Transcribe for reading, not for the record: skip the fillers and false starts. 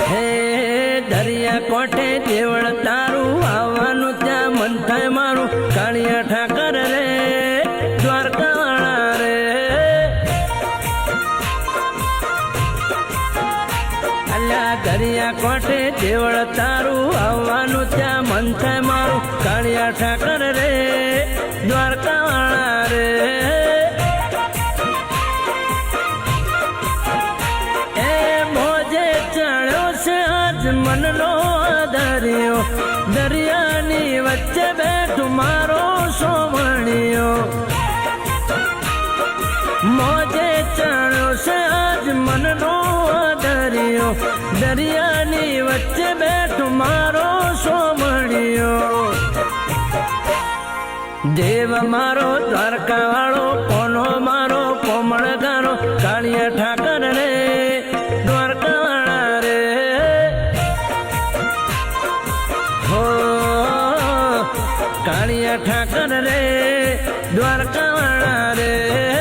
હે દરિયા કોઠે દેવળ તારું આવવાનું ત્યાં મન થાય મારું કાળિયા ઠાકર રે દ્વારકાવાળા રે અલ્યા દરિયા કોઠે દેવળ તારું આવવાનું ત્યાં મન થાય મારું કાળિયા ઠાકર રે દ્વારકાવાળા રે મનનો દરિયો દરિયાની વચ્ચે બેઠું મારો સોમણિયો મોજે ચણ્યો છે આજ મનનો દરિયો દરિયાની વચ્ચે બેઠું મારો સોમણિયો દેવ મારો દ્વારકા વાળો કોનો મારો કોમળ ગારો કાળિયા ઠાકર રે દ્વારકા વાળા રે કાળિયા ઠાકર રે દ્વારકાવાળા રે